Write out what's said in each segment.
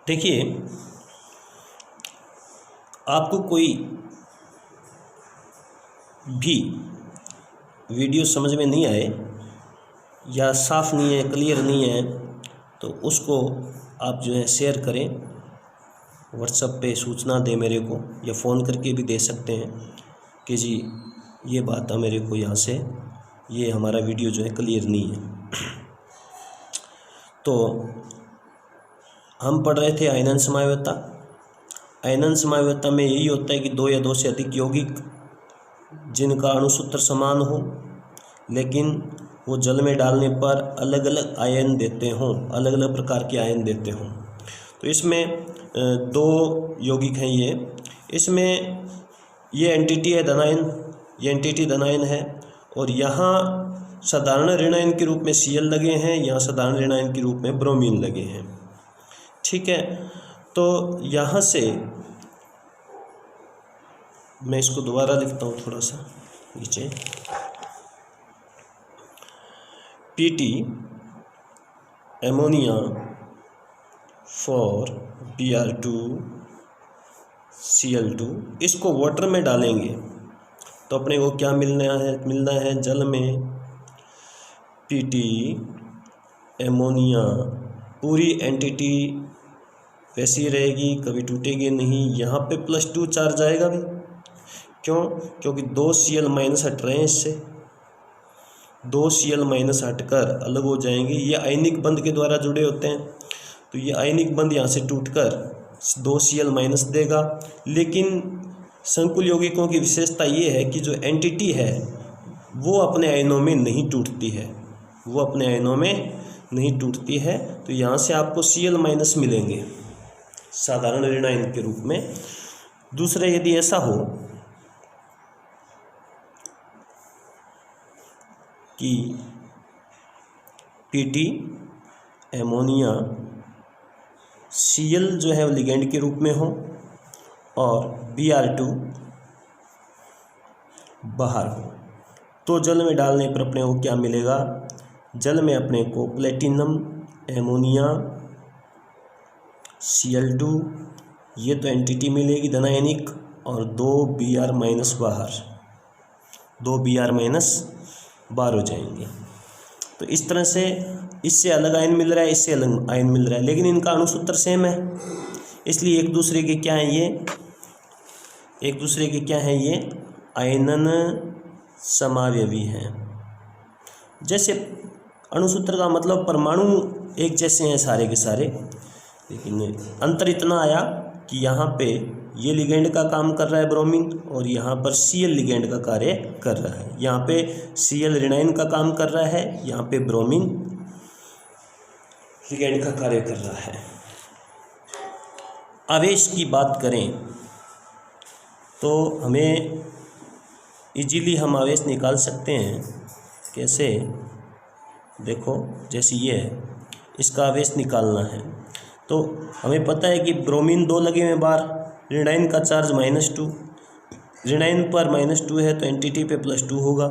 देखिए, आपको कोई भी वीडियो समझ में नहीं आए या साफ नहीं है, क्लियर नहीं है, तो उसको आप जो है शेयर करें, व्हाट्सएप पे सूचना दें मेरे को, या फ़ोन करके भी दे सकते हैं कि जी ये बात है मेरे को यहाँ से, ये हमारा वीडियो जो है क्लियर नहीं है। तो हम पढ़ रहे थे आयनन समायोजकता। आयनन समायोजकता में यही होता है कि दो या दो से अधिक यौगिक जिनका अणुसूत्र समान हो लेकिन वो जल में डालने पर अलग अलग आयन देते हों, अलग अलग प्रकार के आयन देते हों। तो इसमें दो यौगिक हैं इसमें ये एंटिटी है धनायन, ये एंटिटी धनायन है, और यहाँ साधारण ऋणायन के रूप में Cl लगे हैं, यहाँ साधारण ऋणायन के रूप में ब्रोमीन लगे हैं। ठीक है, तो यहाँ से मैं इसको दोबारा लिखता हूँ थोड़ा सा नीचे। Pt एमोनिया फॉर Br2Cl2, इसको वाटर में डालेंगे तो अपने को क्या मिलना है जल में Pt एमोनिया, पूरी एंटिटी वैसी रहेगी, कभी टूटेगी नहीं। यहाँ पे +2 चार्ज आएगा भी, क्यों? क्योंकि 2 Cl माइनस हट रहे हैं इससे, 2 Cl माइनस हटकर अलग हो जाएंगे। ये आयनिक बंध के द्वारा जुड़े होते हैं, तो ये आयनिक बंध यहाँ से टूटकर 2 Cl माइनस देगा। लेकिन संकुल यौगिकों की विशेषता ये है कि जो एंटिटी है वो अपने आयनों में नहीं टूटती है, वो अपने आयनों में नहीं टूटती है। तो यहाँ से आपको Cl माइनस मिलेंगे साधारण ऋणायन के रूप में। दूसरा, यदि ऐसा हो कि Pt एमोनिया Cl जो है वो लिगेंड के रूप में हो और Br2 बाहर हो, तो जल में डालने पर अपने को क्या मिलेगा? जल में अपने को प्लेटिनम एमोनिया Cl2, ये तो एंटिटी मिलेगी धनायनिक, और 2 Br माइनस बाहर, 2 Br माइनस बाहर हो जाएंगे। तो इस तरह से इससे अलग आयन मिल रहा है, इससे अलग आयन मिल रहा है, लेकिन इनका अणुसूत्र सेम है, इसलिए एक दूसरे के क्या है ये आयनन समावयवी हैं। जैसे अणुसूत्र का मतलब परमाणु एक जैसे हैं सारे के सारे, लेकिन अंतर इतना आया कि यहाँ पे ये लिगेंड का काम कर रहा है ब्रोमीन, और यहाँ पर Cl लिगेंड का कार्य कर रहा है। यहाँ पे Cl ऋणायन का काम कर रहा है, यहाँ पे ब्रोमीन लिगेंड का कार्य कर रहा है। आवेश की बात करें तो हमें इजीली हम आवेश निकाल सकते हैं। कैसे? देखो, जैसे ये है, इसका आवेश निकालना है तो हमें पता है कि ब्रोमीन 2 लगे हुए बाहर, ऋणायन का चार्ज -2, ऋणायन पर -2 है तो एंटिटी पे +2 होगा।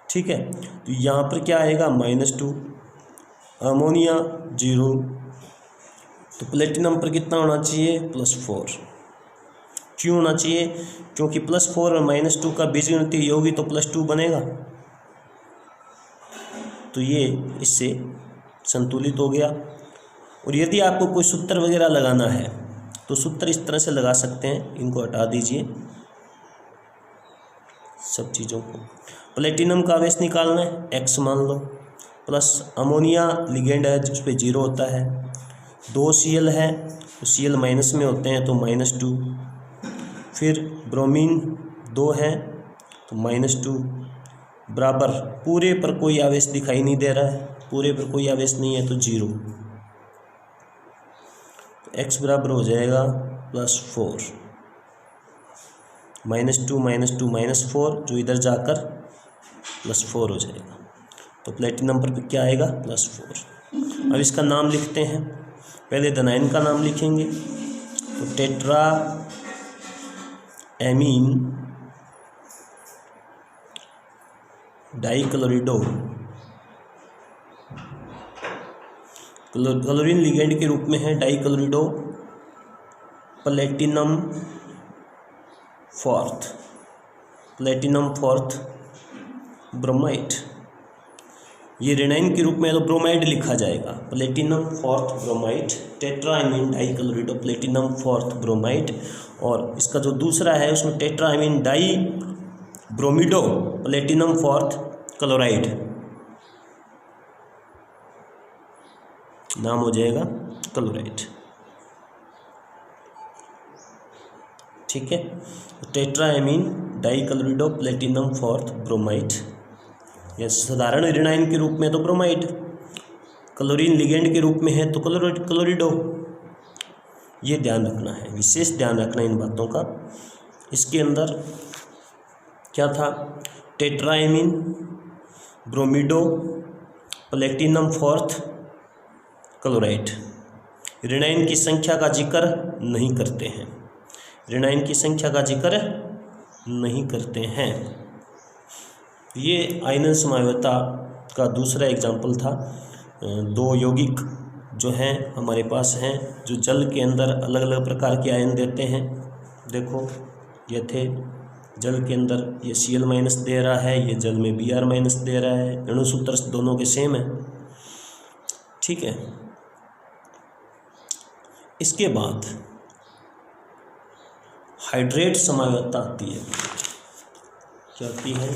ठीक है, तो यहाँ पर क्या आएगा? -2, अमोनिया 0, तो प्लेटिनम पर कितना होना चाहिए? +4। क्यों होना चाहिए? क्योंकि +4 और -2 का बीजगणितीय योग ही तो +2 बनेगा, तो ये इससे संतुलित हो गया। और यदि आपको कोई सूत्र वगैरह लगाना है तो सूत्र इस तरह से लगा सकते हैं, इनको हटा दीजिए सब चीज़ों को। प्लेटिनम का आवेश निकालना है, X मान लो, प्लस अमोनिया लिगेंड है जिस पे 0 होता है, 2 Cl है तो Cl माइनस में होते हैं तो -2, फिर ब्रोमीन 2 है तो -2 बराबर, पूरे पर कोई आवेश दिखाई नहीं दे रहा है, पूरे पर कोई आवेश नहीं है तो 0, तो X बराबर हो जाएगा +4, -2 -4 जो इधर जाकर +4 हो जाएगा। तो प्लेटिनम पर क्या आएगा? +4। अब इसका नाम लिखते हैं, पहले धनायन का नाम लिखेंगे तो टेट्रा एमीन डाइक्लोरिडो क्लोरीन लिगेंड के रूप में है डाइक्लोरिडो प्लेटिनम फोर्थ ब्रोमाइड। ये रेनाइन के रूप में तो ब्रोमाइड लिखा जाएगा, platinum fourth bromide, tetraammine dichlorido platinum fourth bromide. और इसका जो दूसरा है उसमें tetraammine di bromido platinum fourth chloride नाम हो जाएगा क्लोराइड। ठीक है, tetraammine dichlorido platinum fourth bromide, या साधारण रेनाइन के रूप में तो ब्रोमाइड, क्लोरीन लिगेंड के रूप में है तो क्लोरिडो। ये ध्यान रखना है, विशेष ध्यान रखना इन बातों का। इसके अंदर क्या था, टेट्राइमीन ब्रोमिडो प्लेटिनम फोर्थ क्लोराइड। रेनाइन की संख्या का जिक्र नहीं करते हैं, रेनाइन की संख्या का जिक्र नहीं करते हैं। ये आयनन समावयवता का दूसरा एग्जाम्पल था। दो यौगिक जो हैं हमारे पास हैं, जो जल के अंदर अलग अलग प्रकार के आयन देते हैं। देखो ये थे, जल के अंदर ये Cl- दे रहा है, ये जल में Br- दे रहा है, अणुसूत्र दोनों के सेम है। ठीक है, इसके बाद हाइड्रेट समावयवता आती है। क्या आती है,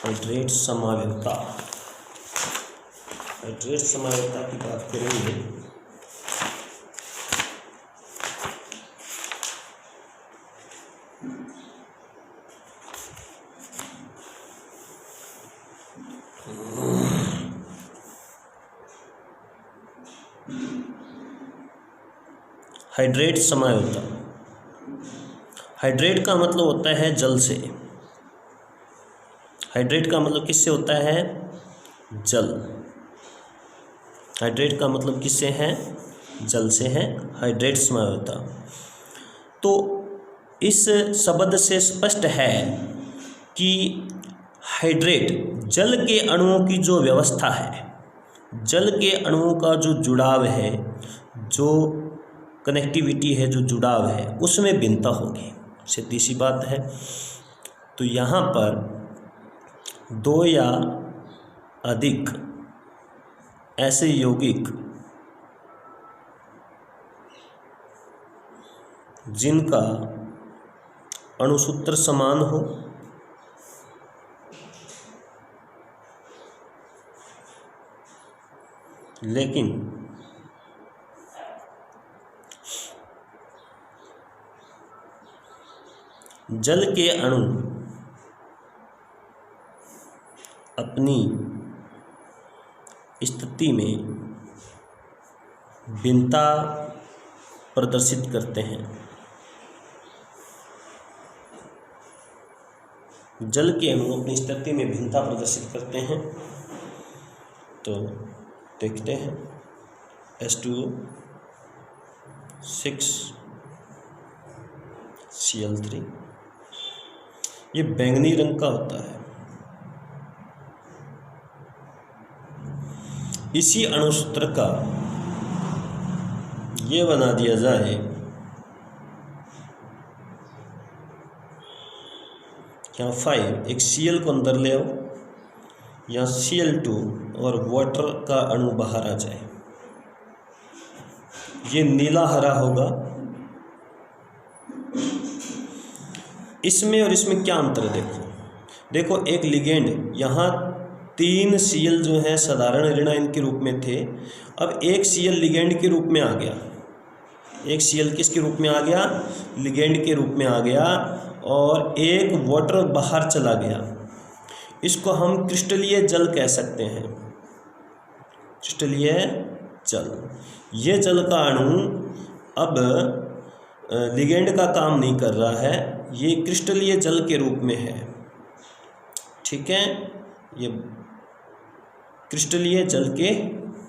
हाइड्रेट समावयवता। हाइड्रेट समावयवता की बात करेंगे हाइड्रेट समावयवता। हाइड्रेट का मतलब होता है जल से। हाइड्रेट का मतलब किससे होता है, जल। हाइड्रेट का मतलब किससे है, जल से है हाइड्रेट समावयवता। तो इस शब्द से स्पष्ट है कि हाइड्रेट जल के अणुओं की जो व्यवस्था है, जल के अणुओं का जो जुड़ाव है, जो कनेक्टिविटी है, जो जुड़ाव है, उसमें भिन्नता होगी, सीधी सी बात है। तो यहाँ पर दो या अधिक ऐसे यौगिक जिनका अणुसूत्र समान हो, लेकिन जल के अणु अपनी स्थिति में भिन्नता प्रदर्शित करते हैं। जल के अणु अपनी स्थिति में भिन्नता प्रदर्शित करते हैं। तो देखते हैं H2O 6Cl3, ये बैंगनी रंग का होता है। इसी अणुसूत्र का ये बना दिया जाए यहाँ 5, एक Cl को अंदर ले आओ, यहाँ Cl2 और वाटर का अणु बाहर आ जाए, ये नीला हरा होगा। इसमें और इसमें क्या अंतर है, देखो एक लिगेंड, यहाँ 3 Cl जो है साधारण ऋणायन के रूप में थे, अब एक Cl लिगेंड के रूप में आ गया। एक Cl किसके रूप में आ गया, लिगेंड के रूप में आ गया, और एक वाटर बाहर चला गया। इसको हम क्रिस्टलीय जल कह सकते हैं, क्रिस्टलीय जल। ये जल का अणु अब लिगेंड का काम नहीं कर रहा है, ये क्रिस्टलीय जल के रूप में है। ठीक है, ये क्रिस्टलीय जल के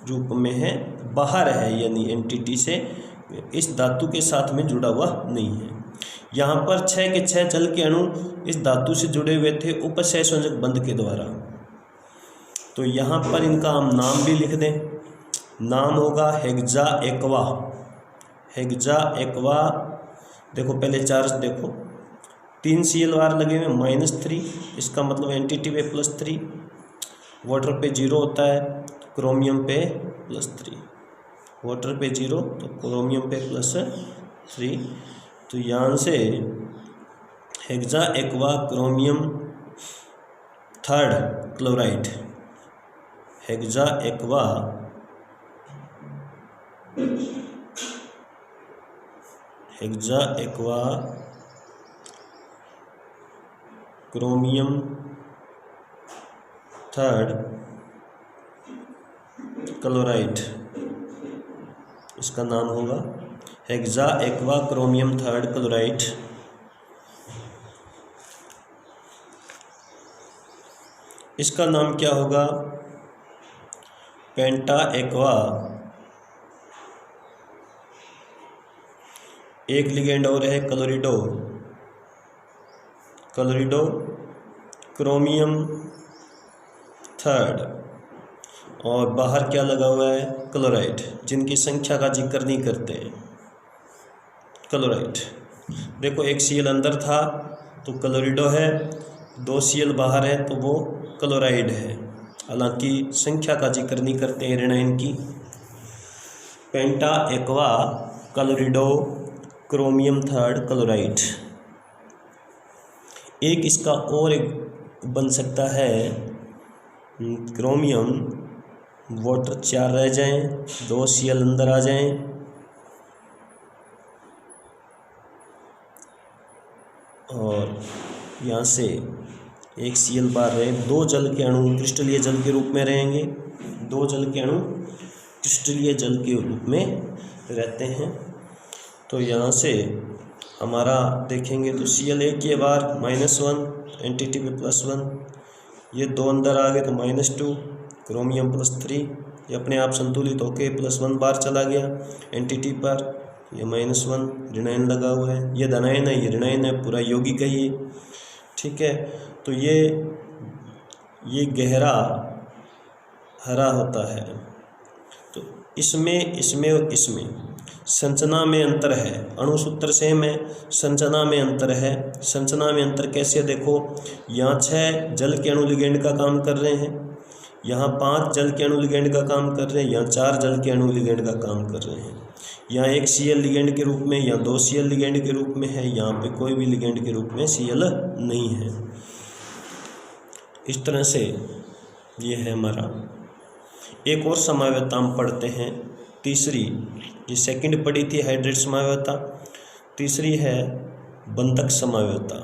रूप में है, बाहर है, यानी एंटिटी से, इस धातु के साथ में जुड़ा हुआ नहीं है। यहाँ पर 6 के 6 जल के अणु इस धातु से जुड़े हुए थे उपसय संयोजक बंध के द्वारा। तो यहाँ पर इनका हम नाम भी लिख दें। नाम होगा हेक्सा एक्वा। Hexa aqua. देखो पहले चार्ज देखो, 3 Cl लगे हुए -3, इसका मतलब एनटीटी पे +3, वाटर पे 0 होता है, क्रोमियम पे +3, वाटर पे 0 तो क्रोमियम पे +3। तो यहाँ से hexa aqua chromium 3rd chloride, hexa aqua chromium 3rd chloride, इसका नाम होगा hexa aqua chromium 3rd chloride. इसका नाम क्या होगा? Penta aqua. एक लिगेंड और है क्लोरिडो, क्लोरिडो क्रोमियम 3rd, और बाहर क्या लगा हुआ है? क्लोराइड, जिनकी संख्या का जिक्र नहीं करते हैं, क्लोराइड। देखो एक Cl अंदर था तो क्लोरिडो है, 2 Cl बाहर है तो वो क्लोराइड है, हालांकि संख्या का जिक्र नहीं करते हैं ऋणायन की। पेंटा एक्वा क्लोरिडो क्रोमियम 3rd क्लोराइड। एक इसका और एक बन सकता है क्रोमियम, वाटर 4 रह जाएं, 2 Cl अंदर आ जाएं, और यहाँ से एक Cl बाहर रहे, 2 जल के अणु क्रिस्टलीय जल के रूप में रहेंगे, 2 जल के अणु क्रिस्टलीय जल के रूप में रहते हैं। तो यहाँ से हमारा देखेंगे तो Cl एक के बार -1, एनटीटी पे +1, ये 2 अंदर आ गए तो -2, क्रोमियम +3, ये अपने आप संतुलित होके +1 बार चला गया एनटीटी पर, ये -1 ऋणायन लगा हुआ है, ये धनायन है, ये ऋणायन है, पूरा यौगिक है ये, ठीक है। तो ये गहरा हरा होता है। तो इसमें और इसमें संरचना में अंतर है, अणुसूत्र सेम है, संरचना में अंतर है। संरचना में अंतर कैसे? देखो यहाँ 6 जल के अणु लिगेंड का काम कर रहे हैं, यहाँ 5 जल के अणु लिगेंड का काम कर रहे हैं, यहाँ 4 जल के अणु लिगेंड का काम कर रहे हैं, यहाँ एक Cl लिगेंड के रूप में, यहाँ 2 Cl लिगेंड के रूप में है, यहाँ पे कोई भी लिगेंड के रूप में Cl नहीं है। इस तरह से ये है हमारा। एक और समावयवता हम पढ़ते हैं, तीसरी, ये सेकंड पढ़ी थी हाइड्रेट समावयवता, तीसरी है बंधक समावयवता।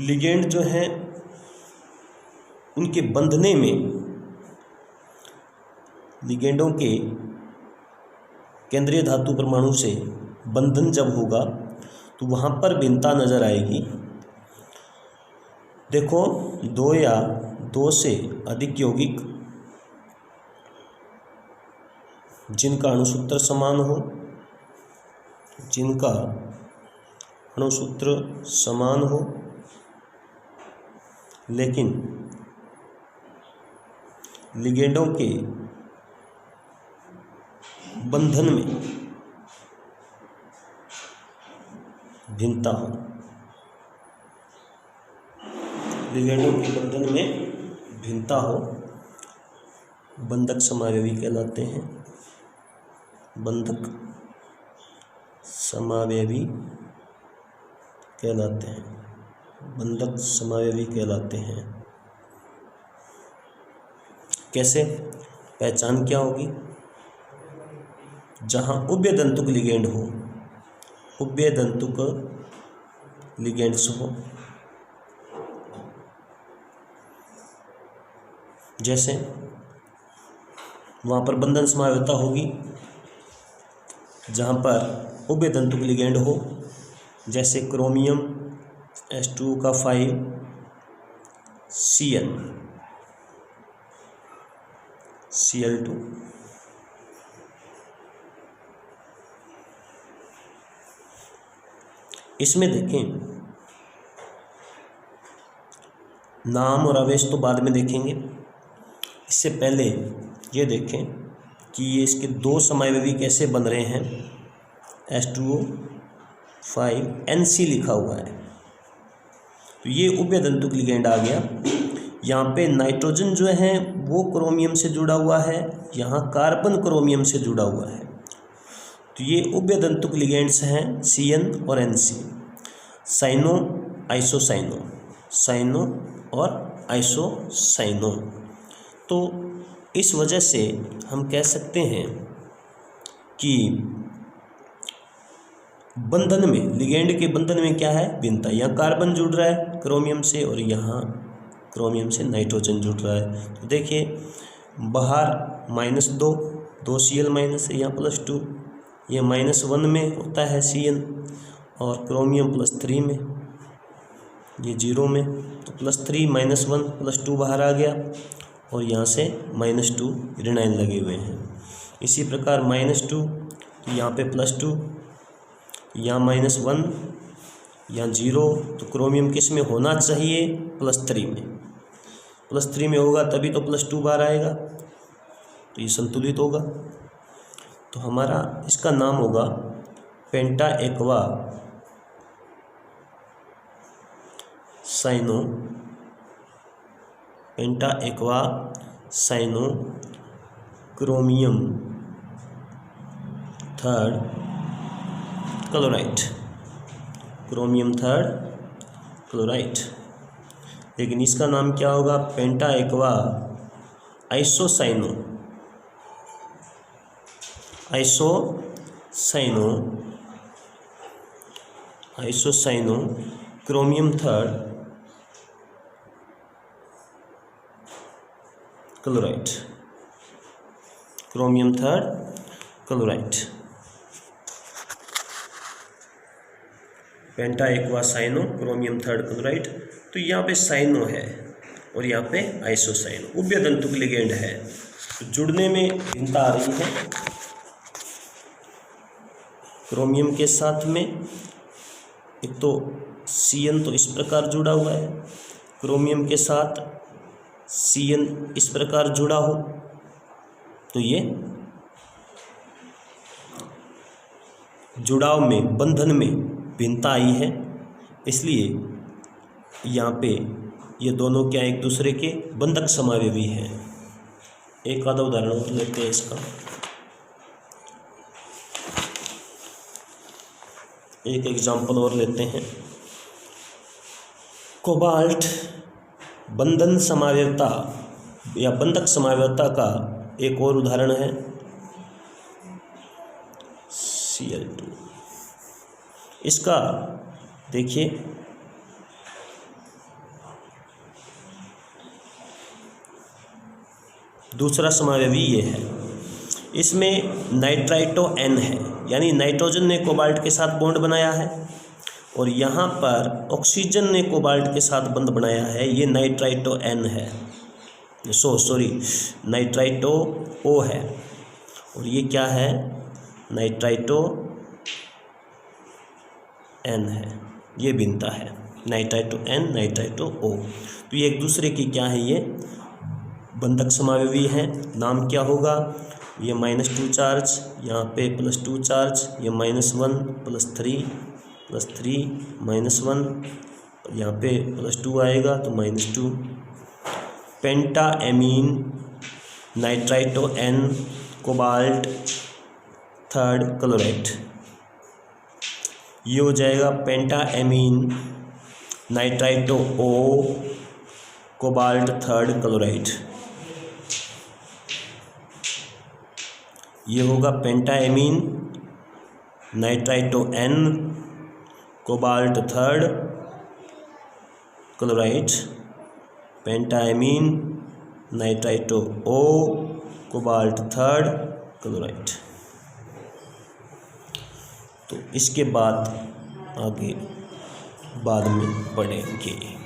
लिगेंड जो हैं उनके बंधने में, लिगेंडों के केंद्रीय धातु परमाणु से बंधन जब होगा तो वहाँ पर भिन्नता नज़र आएगी। देखो 2 या 2 से अधिक यौगिक जिनका अणुसूत्र समान हो, जिनका अणुसूत्र समान हो, लेकिन लिगेंडों के बंधन में भिन्नता हो, लिगेंडों के बंधन में भिन्नता हो, बंधक समावयवी कहलाते हैं, बंधक समावयवी कहलाते हैं, बंधक समावयवी कहलाते हैं। कैसे? पहचान क्या होगी? जहाँ उभयदंतुक लिगेंड हो, उभयदंतुक लिगेंड्स हो, जैसे वहाँ पर बंधन समावयवता होगी, जहाँ पर उभयदंतुक लिगेंड हो, जैसे क्रोमियम H2 का 5 Cl Cl2, इसमें देखें, नाम और आवेश तो बाद में देखेंगे, इससे पहले ये देखें कि ये इसके दो समावयवी कैसे बन रहे हैं। H2O5 लिखा हुआ है, तो ये उभयदंतुक लिगेंड आ गया। यहाँ पे नाइट्रोजन जो है वो क्रोमियम से जुड़ा हुआ है, यहाँ कार्बन क्रोमियम से जुड़ा हुआ है, तो ये उभयदंतुक लिगेंड्स हैं CN और NC, साइनो आइसोसाइनो, साइनो और आइसोसाइनो। तो इस वजह से हम कह सकते हैं कि बंधन में, लिगेंड के बंधन में क्या है, भिन्नता। यहाँ कार्बन जुड़ रहा है क्रोमियम से और यहाँ क्रोमियम से नाइट्रोजन जुड़ रहा है। तो देखिए बाहर -2, 2 Cl माइनस है, यहाँ +2, ये -1 में होता है CN और क्रोमियम +3 में, ये 0 में, तो +3 -1 +2 बाहर आ गया और यहाँ से -2 ऋणायन लगे हुए हैं। इसी प्रकार -2, तो यहाँ पे +2, यहाँ -1, यहाँ 0, तो क्रोमियम किस में होना चाहिए, +3 में, +3 में होगा तभी तो +2 बाहर आएगा, तो ये संतुलित होगा। तो हमारा इसका नाम होगा penta aqua cyano, penta aqua cyano chromium 3 chloride, chromium 3 chloride. लेकिन इसका नाम क्या होगा, penta aqua isocyano, isocyano, isocyano chromium 3 chloride, chromium 3 chloride. Penta aqua cyano chromium 3 chloride. तो यहाँ पे साइनो है और यहाँ पे आइसोसाइनो, उभयदंतुक लिगेंड है, तो जुड़ने में भिन्नता आ रही है। क्रोमियम के साथ में एक तो CN तो इस प्रकार जुड़ा हुआ है, क्रोमियम के साथ CN इस प्रकार जुड़ा हो, तो ये जुड़ाव में, बंधन में भिन्नता आई है। इसलिए यहाँ पे ये दोनों क्या एक दूसरे के बंधक समावयवी हैं। एक आधा उदाहरण और लेते हैं इसका। एक एग्जाम्पल और लेते हैं। कोबाल्ट बंधन समावयवता या बंधक समावयवता का एक और उदाहरण है Cl2। इसका देखिए, दूसरा समावयवी ये है, इसमें नाइट्राइटो N है, यानी नाइट्रोजन ने कोबाल्ट के साथ बॉन्ड बनाया है और यहाँ पर ऑक्सीजन ने कोबाल्ट के साथ बंध बनाया है, ये नाइट्राइटो N है, नाइट्राइटो O है, और ये क्या है, नाइट्राइटो N है, ये भिन्नता है, नाइट्राइटो N नाइट्राइटो O। तो ये एक दूसरे की क्या है, ये बंधक समावयवी है। नाम क्या होगा, ये -2 चार्ज, यहाँ पे +2 चार्ज, ये -1 +3 -1, यहाँ पे +2 आएगा तो -2। Penta ammine nitrito N cobalt 3 chloride, ये हो जाएगा penta ammine nitrito O cobalt 3 chloride. ये होगा penta ammine nitrito N cobalt 3 chloride, penta ammine nitrito O cobalt 3 chloride. तो इसके बाद आगे बाद में पढ़ेंगे।